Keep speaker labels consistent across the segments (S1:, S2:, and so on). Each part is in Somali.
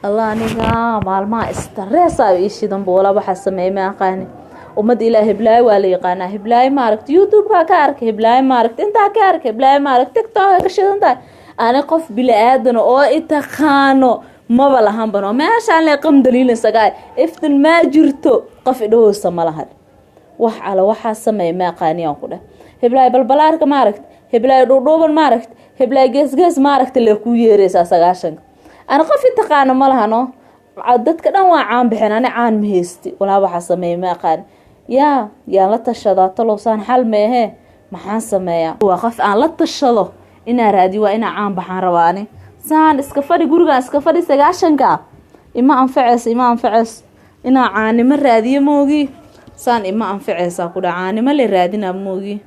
S1: الله aniga maalmaha stress ay ishidan boola waxa sameeyay ma aqaan umad ilaahay bilaay waa la yaqaan bilaay ma aragtay youtube ka arkay bilaay ma aragtay inta ka arkay bilaay ma aragtay tiktok ka shidan ana qof bilaadan oo itaqaano ma balahan bano meeshaan la qam daliil sagaay iftin ma jirto qof idhoosa malaha wax ala waxa sameeyay ma aqaaniyan ku dhah bilaay balbalaarka ma aragtay bilaay dhoodhooban ma aragtay bilaay gees ma aragtay la ku yeeraysa sagaashan أنا قفت تقانا ملهانو عدت كده وعام بحنا أنا عان مهستي ولا واحد سمي ما قال يا لا تشذا طلو صان حل ما هي ما حاسميا وقف أنا لا تشذا إن رادي وإن عام بحن رواني صان اسكفري جورجا اسكفري سجاشن كا إما أنفعس إن عاني من رادي موجي صان إما أنفعس أقول عاني ما اللي رادينا موجي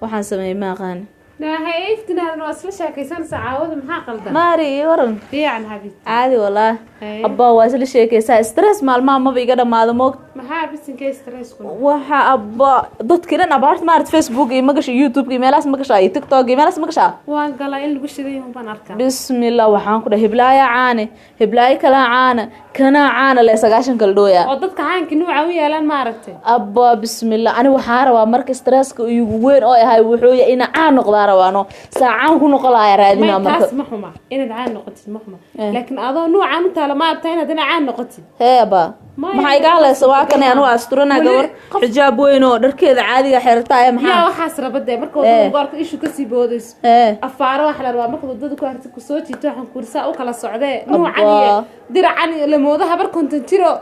S1: وحاسمي ما قال
S2: لا هيفتنا الوصل شاكيسان سعاود محاقل ده
S1: ماري ورن
S2: في عن حبيبتي
S1: عادي والله أبا واصل شاكيسان ستريس مال ما بيقدر ما ذمك
S2: ما بس إن كيس ستريس كله
S1: وها أبا ضد كده نبارت مارت فيسبوك ما قش يوتيوب ما لاس ما قش أي تيك توك ما لاس ما قش
S2: وان قال إن بش ذي هم بنركب
S1: بسم الله وحان كده هبلايا عاني هبلاي كلا عانى كنا عانى لا سجاشن كالدويا
S2: وضد كعان كنوع عوية لان ما عرفته
S1: أبا بسم الله أنا وحارة ومركز ستريس وين هاي وحوية إنا عانى قدارة ساعان كنا قلايا رادينا
S2: ما تسمحوا إن عان نقطة محمد لكن أظن نوع عن تلما بتاعنا دنا عان نقطة
S1: هي با ما هي قالة سواء كان أنا أسترنا جور حجاب وينو دركيد عادي حيرتاي محمد
S2: يا وحاسرة بدي مركو وقارك إيشو كسي بودس أفعاره وحلا روا مركو ضد كارت كسوتي توحن كورساء وكلا السعودية نوع عني درع عني لموضها بركون تنتيرو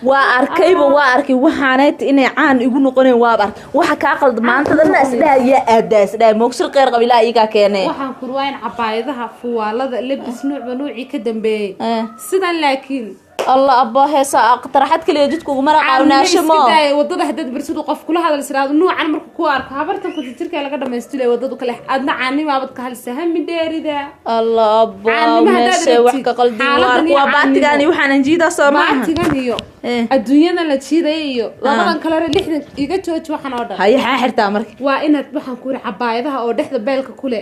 S1: وأركي وحانيت إني عان يقولوا قني وابر وحكا قلد ما أنت الناس ده يا أداس ده موكسر غير قبيلة إيكا كيني
S2: وحن كروين عبايدها فوالة لبس نوع بنوعي كدن بي سيدان لكن
S1: الله أبا هسا اقترحت كل يجدك ومرق وناشمه
S2: wadada hadad barsido qof kula hadal siraado noocan markuu ku arko habartan ku tirka laga dhameystay wadadu kale adna caanimo abad ka halsahan midheerida
S1: الله أبا ماشي وحكا قلبي وبعتقاني وحنا نجيدا سماها
S2: بعتقاني adduunyada la jiidayo labadan kale lixdan iga jooj waxan oo dhan
S1: hay xirtaa markii
S2: waa inaad waxan ku ri cabaayadaha oo dhexda beelka kule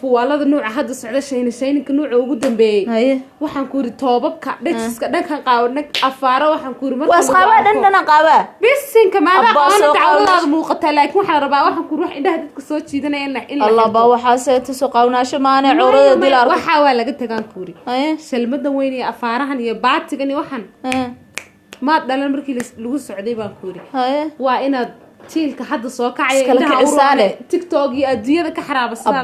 S2: fuwaalada nooca hadda socda shayninka nooca ugu dambeeyay waxan ku ri toobabka dhajiska dhankan qaawadna afaaro waxan ku ri markaa
S1: wasqaba dhanna qaaba
S2: bisinka maada qaana dacwadaada muuqata laakiin waxaan rabaa waxan ku ruux indhaha dadka soo jiidanaya in
S1: Allah ba waxa seeto soo qawnaasho maana curada dilaar
S2: waxa waa laga tagaan ku ri salmada weyn iyo afaarahan iyo baatigan iyo waxan ما دلنا مركي لجوز سعودي بانكوري وإنا تيل كحد صاقع ده تيك توك يأديه ذا كحراب السنة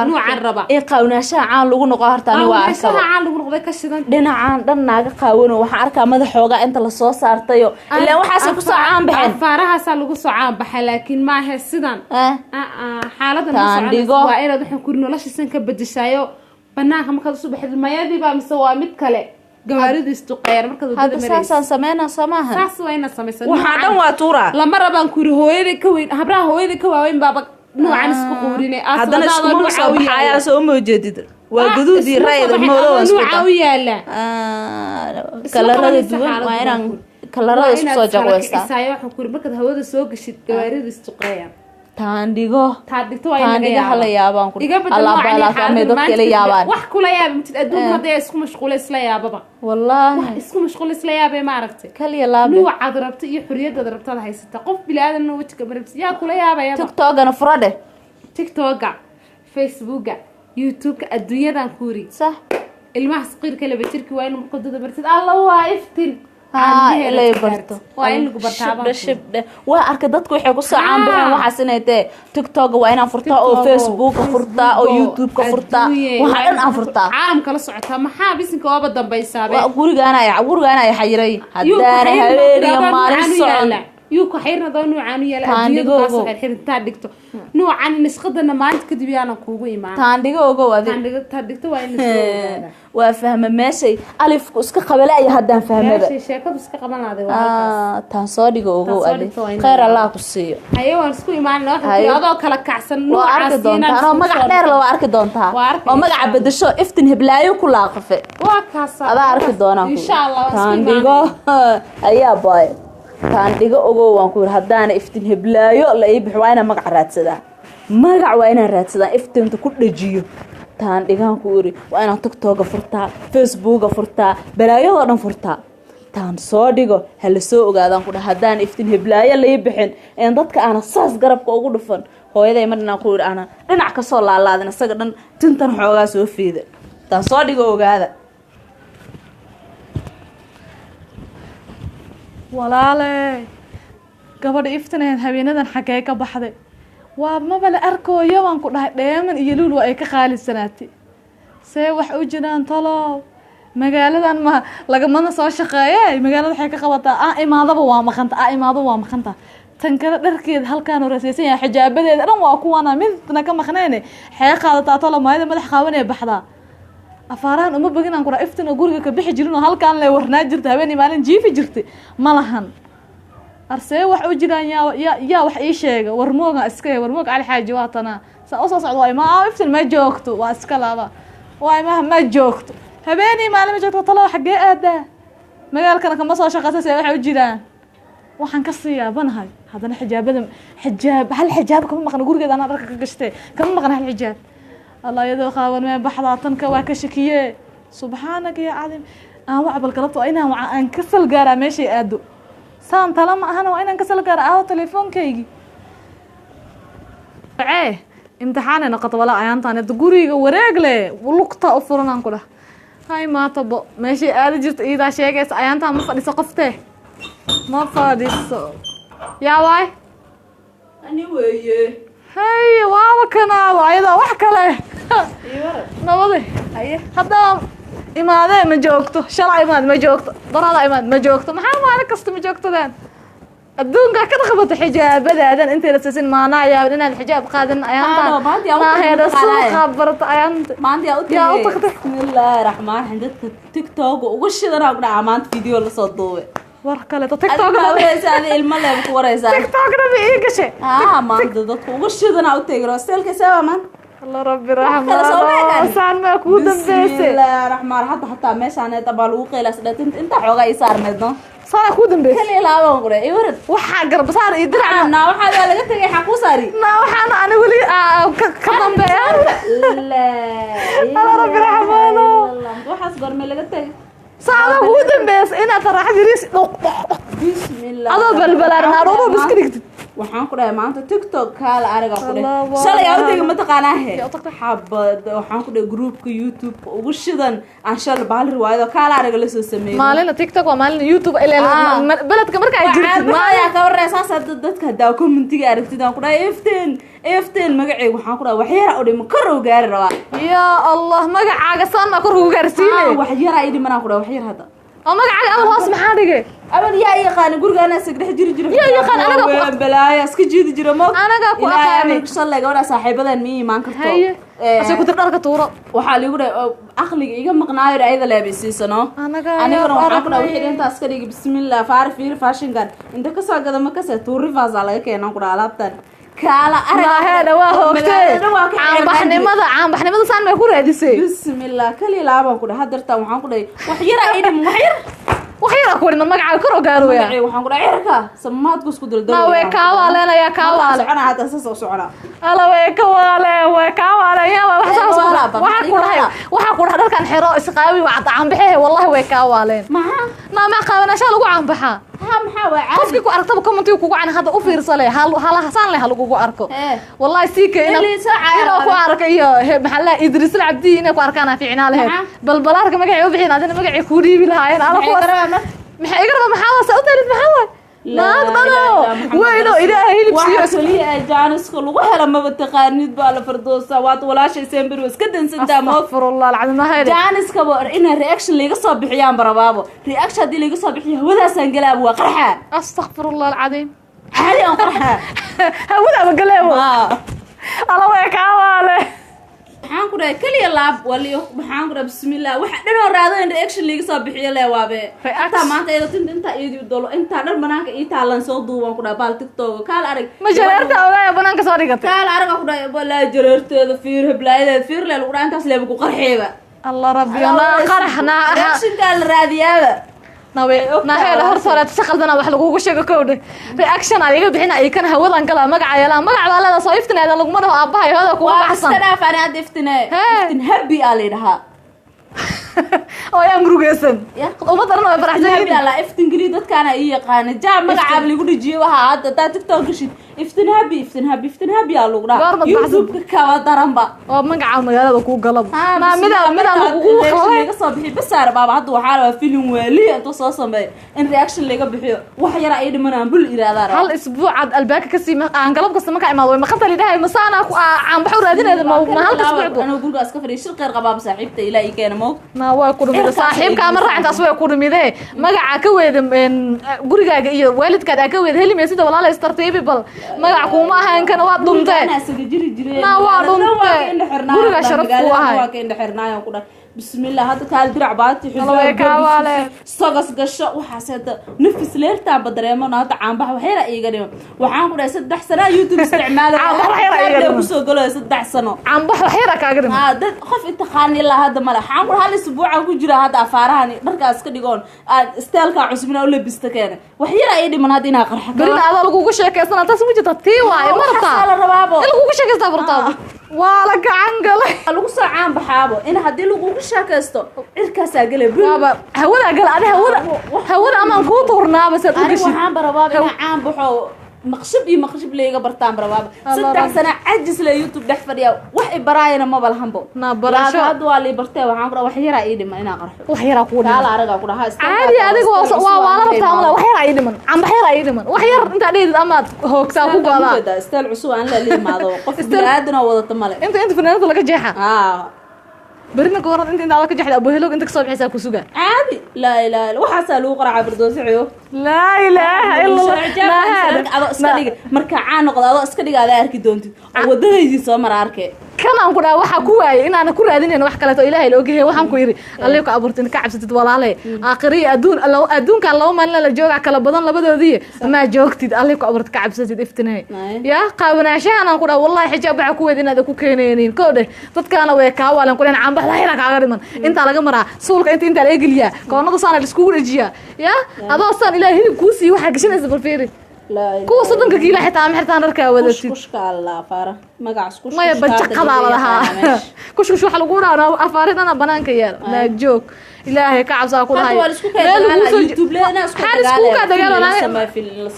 S2: نوع عربة إيه قونا شاعان لقون قهرتاني وعركب شاعان لقون قذا كشدان دنا عان دنا قاونه وحركة ماذا حوجا أنت للصوص صارتيو اللي هو حاسب صعان بحن فارها سالقو صعان بحن لكن ما هي السدان حالة المصعد وإنا ذحين كورنا لاش السنة كبد الشايو بناها ما كذا صبح الميادي بقى مسوا متكله gawaarida istuqeeyar marka wadada
S1: mareysay saas sameena samaha
S2: saas wayna sameeysan
S1: waxa dhan waa tuura
S2: lama rabaan kuri hooyada ka weyn habraha hooyada ka waaweyn baaba noocan isku quurine
S1: hadana isku soo baxaya soo moojeedid waa guduudi rayd moodo isku
S2: yaala
S1: kalarada duwan waa inaan kalarada isku soo jaqweysta
S2: isaayo waxa kuri marka hawada soo gashid gawaarida istuqeeyar
S1: taandigo
S2: waa inaga
S1: hala yaabaan ku Allah bala kamay dadka la yaabaan
S2: wax kula yaab mid adduunka haday isku mashquul isla yaababa
S1: wallahi
S2: isku mashquul isla yaabay ma aragtay
S1: kaliya laab
S2: nuu cadrabta iyo xuriyada rabtada haysata qof bilaadan noo wajka marabs yaa kula yaabaya
S1: TikTok ana furade
S2: TikTok Facebook YouTube adduunyadan kuuri
S1: صح
S2: ilmaha saqiirka la bajirki waa inuu qodada bartid Allah waa iftin
S1: ilay barto
S2: waa in lagu bartaaba
S1: shibde waa arka dadku waxay ku socaan bixin waxa sinaytay TikTok waa inaan furtaa oo Facebook furtaa oo YouTube ka furtaa waxa dhan aan furtaa
S2: caalam kala socota maxaa bisinka waaba dambaysaabay
S1: waa gurigaana ay xayiray hadana habeeniyo maalin socon يوكو حيرنا ذا نوع عنو يلا أديو قاصق الحين تادكتو نوع عن نسقدنا ما أنت كدبي أنا كوجي معه تانديجو جوا ذي
S2: تادكتو وين نسقدنا
S1: وفهم ماشي ألف اسك قبل أي حد فهم هذا
S2: ماشي شيء كده اسك قبل هذا
S1: تنصادي جوا ذي خير الله كسيه
S2: أيوة نسقي معنا هذا كلا كعسن نوع عسين
S1: أنا ما قدر لو أرك دونتها وما قعد بدشو افتن هبلايو كل عقفة
S2: وكاسة
S1: هذا أرك دونه
S2: إن شاء الله
S1: تانديجو أيها باي taandiga ogo waan ku hadaan iftin heblaayo la ii bixwayna magac raadsada iftinta ku dhajiyo taan dhigaan ku iri waa inaan TikTok furtaa Facebook furtaa balaayada dhan furtaa taan soo dhigo hal soo ogaadaan ku dhahay hadaan iftiin hiblaayo la bixin in dadka aan saas garabka ugu dhufan hooyaday marna ku iri ana dhinac ka soo laalaadin isaga dhan tintan xoogaa soo fiida taan soo dhigo ogaada
S3: walaale gabadha iftineen habeenadan xagee ka baxday waa maba la arkooyo waan ku dhahay dheeman iyo luul waa ay ka qaalisanaatay see wax u jiraan talo magaaladan ma lagamana soo shaqeeyay magaalada waxay ka qabataa imaadaba waa maqanta tan kale dharkeeda halkaan horeysaysan yahay xijaabadeeda dhan waa kuwana midna ka maqnayne xee qaadataa talo maayada madax qaawanee baxdaa afaaraan uma bagin aan ku dhahay iftin oo guriga ka bixi jirin oo halkaan le warnaa jirta habeenii maalin jiifi jirtay ma lahan arsee wax u jiraan yaa wax ii sheega warmooga iska warmoog cali xaaji waa tanaa saa usoo socdo waa imaa iftin ma joogto waa iska laaba waa imaa ma joogto habeenii maalin ma joogto talo xagee aadaa magaalkana kama soo shaqeysa see wax u jiraan waxaan ka sii yaabanahay haddana hal xijaab kama maqna gurigeeda anaa dharka ka gashtay kama maqna hal xijaab allah iyadoo qaawan mee baxdaa tanka waa ka shakiye subxaanaka yaa cadiim aan wacbal galabto inaan aan ka salgaaraa meeshay aado saan tala ma ahana waa inaan ka salgaara aawo telefoonkaygi imtixaanay noqoto walaa ayaantaan guriga wareeg le lugta u furanaan ku dhah hay maatabo meeshay aada jirta iidaa sheegaysa ayaantaan ma fadhiso qoftee ma fadhiso yaa waay
S1: ani weeye
S3: hay waaba kanaado ayadaa wax kale nabade haddaa imaadee ma joogto shalay imaad ma joogto darada imaad ma joogto maxaa maalin kasta ma joogtadaan adduunka ka dhaqbata xijaabadaadan intay la siisin maanaa yaabin inaad xijaab qaadan ayaantaheeda suuqa barata ayaanta
S1: yaa u tagtay bismillaahi raxmaan raxiim dadka TikTok ugu shidanaa ku dhaca maanta video la soo duubay
S3: war kale TikTok
S1: wareysaada ilmo leeb ku wareysaa
S3: TikTok na ii gashay
S1: maanta dadka ugu shidanaa u teegro steelka sabaa maanta
S3: الله ربي رحمه سان ما كود بس
S1: بسم الله الرحمن الرحيم حتى ماشي انا طبعا لو قيلاس انت xoga ay saarneedno
S3: saan ku dambeey
S1: kale ilaaban qore ay waran
S3: waxa garab saar ii diracna
S1: waxa laga tagay xaq u saari
S3: waxaan ana wali ka dambeeyay الله ربي رحمه
S1: waxaas gorme laga tagay
S3: saan ku dambeeyay ina farax diris
S1: بسم الله
S3: adoo balbalaan aroodo biskirigtid
S1: waxaan ku dhahay maanta TikTok kaala ariga ku dhahay shalay awtiga ma taqaanaahe xabad waxaan ku dhahay groupka YouTube ugu shidan aan shal baal riwaayado kaala ariga la soo sameeyay
S3: maalin TikTok waa maalin YouTube ilaa baladka marka ay jirtid
S1: ma ya ka wareysaas dadka hadaa commentiga aragtid aan ku dhahay iftiin magacayga waxaan ku dhahay wax yar oo dhimo kor u gaari rabaa
S3: ya Allah magacaaga saan ma kor ugu gaarsiinay
S1: wax yar ay dhimanaa ku dhahay wax yar hada
S3: oo magacaaga awal hoos maxaa dhigay
S1: awal yaa yaqaan gurigaana sagdhex jiri
S3: yaa yaqaan anaga
S1: ku balaaya iska jiidi jira mo
S3: anaga ku aqaanay
S1: shalay gabadha saaxiibadan mi imaan karto
S3: asay ku dharka tuuro
S1: waxa liigu dhahay aqliga iga maqnaayo ayada leebisiisano aniga waxaan ku dhahay wixii intaas ka dhigi bismillah fiir fashion-kan inta ka soo gada ma ka soo tuuri faasa laga keenan ku dhahay alaabtan kaala
S3: araga waa hoogtay caanbaxnimada saan ma ku raadisay
S1: bismillah kali laaban ku dhahay hadarta waxaan ku dhahay wax yar ay dhim wax yar
S3: ku dhina magacaaga kor gaarooya
S1: waxaan ku dhahay cirka samaadku isku daldal
S3: ma way ka waaleenaya ka waale
S1: socona hada soo socona
S3: ala way ka waalaya waxa ku dhahay dharkan xiro isqaawi waa caanbaxay wallahi way ka waaleen ma qaawanasha lagu caanbaxa
S1: maxaa waa
S3: qofkii ku aragtaba comment kugu can hada u fiirsalay halahasan leh lagu arko wallahi siika ina ku arkayo maxalla Idris Abdi ina ku arkana fiicnaa leh balbalaarka magacay u bixin adina magacay ku dhiibi lahaayeen ala ku maxay igarba maxaa soo talid maxaa way naaqdano wayno ilaahay hilibsiyo
S1: waliya jaaniska lagu hela ma taqaanid baa la fardoosa waad walaashay Sember iska dansantaa ma
S3: astaghfirullah alazim hay
S1: jaaniska ina reaction liga soo bixiyaan barabaabo reaction hadii liga soo bixiyo hawadaasaan galaab waa qarxa
S3: astaghfirullah alazim
S1: hali aan qarxa
S3: hawada galaabo ala way ka waale
S1: waxaan ku dhahay kaliya laab waliyo waxaan ku dhahay bismillah waxa dhan oo raado in reaction liga soo bixiyo leewaabe inta maanta ay tinta inta iyadu dolo inta dhar banaanka ii taalan soo duuban ku dhahay baal TikTok kaal arag
S3: ma jareerta ogaay banaanka soo dhigatay
S1: kaal arag ku dhahay bala jareerteeda fiir heblaayada fiir leel ku dhahay intaas leeb ku qarxeeba
S3: الله ربي ما قرحنا
S1: reaction kaal raadiyaaba
S3: naheeda horta shaqaldana wax lagugu sheego kowdhe reaction aan iga bixin ay kan hawadan kala magaca yeelaan magac baa leedahay soo iftineeda laguma dhaho aabahay hooda kuwa baxsan
S1: iska dhaaf aan iftin happy aa leedaha
S3: oo ay murugeysan uma darana way faraxsan
S1: happy ala iftin geli dadkaana ay yaqaan jaab magaca lagu dhijiyay waxa hadda TikTok gashid iftin happy aa lagu dhaha YouTube ka wada daranba
S3: oo magaca magaalada ku galab ma mida lagu
S1: qalay laga soo bixi basaar baaba hadda waxa la film weeli inta soo sameey in reaction laga bixiyo wax yar ay dhimanaan bul iraadaan
S3: hal isbuuc albaaka ka siima aan galab kasta marka imaado way maqanta lidahay masaana aan baxu raadinayda ma hal isbuuc
S1: ana guriga iska fadhiyo shir qeyr qabaab saaxiibta ilaahay keena mo
S3: waa ku dhumida saaxiibka ama raacintaas way ku dhumidee magaca ka weeda gurigaaga iyo waalidkaad ka weeda helimeysida walaala istartiibi bal magac kuma ahaan kana waa dhumtay waa dhumtay guriga sharaf ku ahay
S1: waa ka indhaxirnaayo ku dhahay bismillah hada kaal dirac baati
S3: xisaabaale
S1: sagas gasho waxa seeda nafis leerta badreemo hada caanbax waxayra iiga dhimo waxaan ku dhahay 3 sano YouTube isticmaalay waxayra ku soo galay 3 sano
S3: caanbax waxayra kaaga dhimo
S1: dad qof intixaan ilaa hada mala waxaan ku hal isbuuc ku jira hada afaarahan dharkaas ka dhigoon styleka cusubna u labista keena waxayra ay dhiman hada inaa qarxa
S3: garin aad lagu sheekaysan taas ma jirto tii waay marta lagu sheekaysta bartaa waa la gacan galay
S1: lagu soo caan baxaabo in hadii lagu sheekaysto cirkaas galay
S3: baba hawada gal adiga hawada ama ku tuurnaaba sad u gashay
S1: waxaan barabaaba in caan baxo maqshib leega bartaan barabaaba 3 sano ajis la YouTube dhex fadhiya wax ibaraayana ma balhanbo
S3: na barasho
S1: hada waa li bartay waxaan ku wax yara ii dhiman ina qarxo
S3: wax yara ku dhiman
S1: kala araga ku dhahaa
S3: caadi adiga waa la rabtaa wax yara ii dhiman aan wax yara ii dhiman wax yar inta dheedid ama hoogtaa ku go'da
S1: style cusub aan la liimaado qof bini'aadan oo wadata male
S3: inta fanaanada laga jeexa برنا قرر انت على كجحد ابو هلوك انت كسب حساب كسوغا
S1: عادي لا اله الا waxa saalu qaraca firdoosiyo
S3: لا اله الا الله
S1: ado iska dhig marka caan noqdo ado iska dhig aad arki doontid oo wadadaydi soo mar arkay
S3: kana aan ku dhaw waxa ku waayay in aan ku raadinayno wax kale oo ilaahay la ogyahay waxaan ku yiri alle ku abuurtin ka cabsatid walaalay aakhiri adduunka laba maalin la jooga kala badan labadoodii ma joogtid alle ku abuurtin ka cabsatid iftinay ya qaawanaashaan aan ku dhaw wallahi xijaab waxa ku weedin aad ku keeneenin koode dadkaana way ka waalan ku inaan wax la hela kaaga dhiman inta laga maraa suulka inta la eegiliya koonada saan la isku wareejiya ya adoo saan ilaahay hilib ku sii waxa gashanaysa balfiiri kuwa soddonka kiila xitaa ma xirtaan dharka wadatid
S1: kushka alla afaara magac kushka
S3: ma bajaqada laha kushka waxa lagu raano afaaridana banaanka yeel la joog ilaahay ka cabsaa ku dhahay
S1: YouTube leena isku
S3: ka dagaalana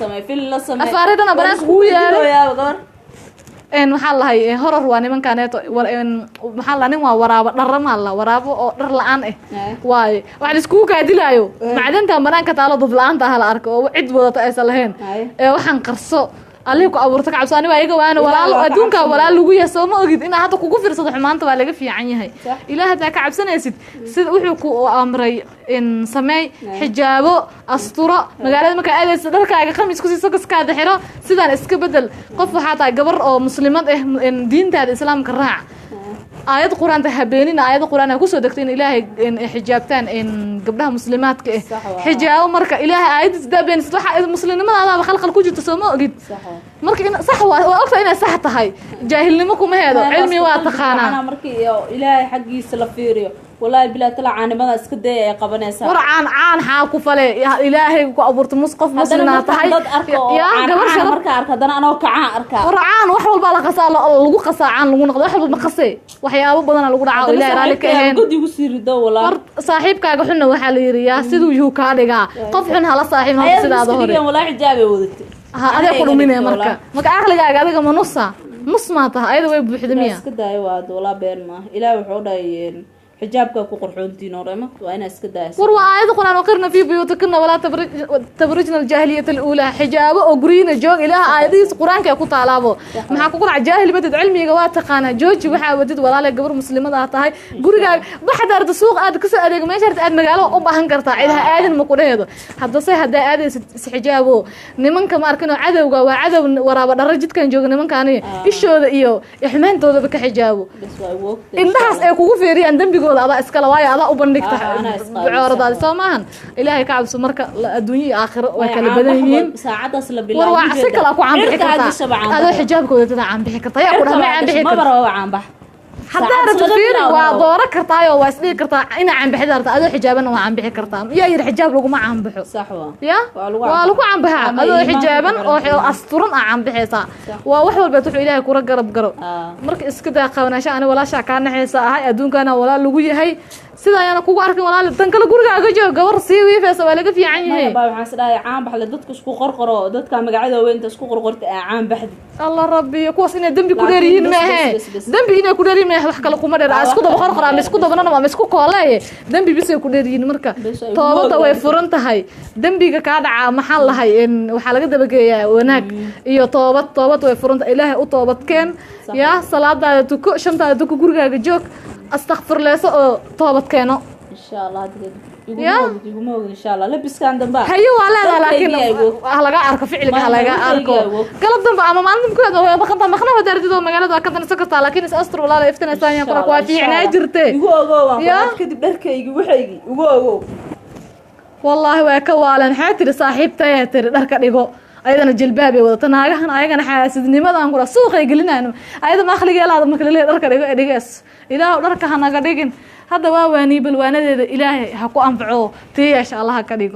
S1: samay fil
S3: afaaridana banaanka ku yeel ان waxaa lahay horor waa nimankaaneeto maxaa la nin waa waraabo dharama la waraabo oo dhar la'aan ah waay waxa isku kaadilaayo macdanta banaanka taalo dad la'aanta hal arko oo cid wadata aysan lahayn waxaan qarso aliku abuurta ka cabsaani waa iyaga waana walaal adduunka walaal lagu yahay ma ogid in hadda kugu fiirsado xumaanta waa laga fiican yahay ilaahay taa ka cabsanaysid sida wuxuu ku amray in sameey xijaabo asturo magaalada marka aadayso dharkaaga khamiis ku siiso kaskaada xiro sidaan iska bedel qof waxa tahay gabar oo muslimad ah diintaada islaamka raac آيات قرآن تهبينين آيات قرآن كوسو دكتين إلهي حجابتان إن قبلها مسلمات كه حجاب مركا إلهي آيات تدبين صح المسلمين هذا بخلق الكوجي تسمع قد مركا صح وأكثر إنها صح تهاي جاهل لمكم هذا علمي واتخانا
S1: أنا مركا إلهي حقي سلفيريو والله بلا طلع عن ما اسكدي قبنيسا
S3: ورعان عان حاكو فلي إلهي كو أبورت مسقف مسلنا تهاي
S1: يا قبل شرب مركا أركا دنا أنا وكعان أركا
S3: ورعان وحول بالا قصا لو قصا عن لو نقد وحول مقصي waxyaabo badan lagu dhaco ilaahay raali ka ahayn
S1: gudi ugu siirido walaa
S3: saaxiibkaaga xunna waxa la yiriyaa sidoo yuhu ka dhigaa qof xun hala saaxiib ma sidaada hore
S1: walaa xijaabay wadatay
S3: adiga ku dhuminay marka aqligaaga adiga ma nus ma tahay ayada way buuxdamiya
S1: iska daay waa walaa been ma ilaahay wuxuu dhaayeen حجابك كقرحونتين ورمة وأنا أسكدها
S3: وروا آيات القرآن وقرنا في بيوتكن ولا تبرجنا الجاهلية الأولى حجاب وقرين الجوج إلها آيات القرآن كي أقطع لابو ما حكوا على جاهل بدد علمي جوات تقانا جوج وحا ودد ولا لك قبر مسلمة ضاعتها قريجا بحد أرد السوق أد كسر أدق ما شرت أد مقالو أبا هنكرتا عيدها آيات المقولة هذا حتى صي هدا آيات حجابه نمن كمار كانوا عدو جوا عدو ورا درجة كان جوج نمن كانوا إيش هذا إيو يحمن تودا بك حجابه إن ده أكو فيري عندهم بيقول هذا إسكال واي هذا أوبنك بعرض هذا سامعن إلهي كعب سمرك الدنيا آخر وكل بدنيين
S1: ساعات أصل بالله
S3: وروا عسكال أكو عم بحكي هذا حجابك وده عم بحكي طيب وده ما عم بحكي
S1: ما برا عم بح
S3: haddaad rabto fiiri waa dooro kartaa oo waa isdhigi kartaa ina canbixi darta adoo xijaabana waa canbixi kartaa yaa yiri xijaab laguma canbixo
S1: sax
S3: ya waa lagu canbaxa adoo xijaaban oo asturan aan canbixaysa waa wax walba wuxuu ilaahay kula garab garo marka iska daa qabanasha ani walaasha ka naxaysa ahay adduunkana walaal lagu yahay sida ayana kugu arkin walaal tan kale gurigaaga jooga gabar sii wiifaysa waa laga fiican yahay
S1: baa waxaan isdhahay caan baxle dadku isku qorqoro dadka magacada weynta isku qorqorta caan baxdi
S3: الله ربي kuwaas inay dambi ku dheerihiin ma aha dambi inay ku dheerihiin ma wax kale kuma dheer isku daba qorqor ama isku dabana ama isku koolay dambi bisay ku dheerihiin marka toobada way furan tahay dambiga ka dhaca maxaa lahay in waxa laga dabageeyaa wanaag iyo toobad way furan tahay ilaahay u toobad keen ya salaadaada tuko shantaada tuko gurigaaga joog astaghfirullah oo toobad keeno
S1: insha Allah يقوموا إن شاء الله لبس كان دنبا
S3: هيو ولا لكن هلا أرك فعلك هلا أركو قلب دنبا أما ما عندهم كذا هو بخطة مخنا ودارت دو مجال ده كذا نسكت لكن أستر ولا يفتن ثانية كنا كوافي عناجرته
S1: يا كده بركة يجوا حيجي والله
S3: وكوالا حاتر صاحبته ياتر درك ديجو أيضا الجلبابي وطناجهن أيضا حاسد لماذا نقول السوق يقولنا أيضا ما خلي يلا ما خلي درك ديجس إذا درك هنا قديجن هذا واني بالوانا إلهي هكو أنفعه تي إن شاء الله هكذا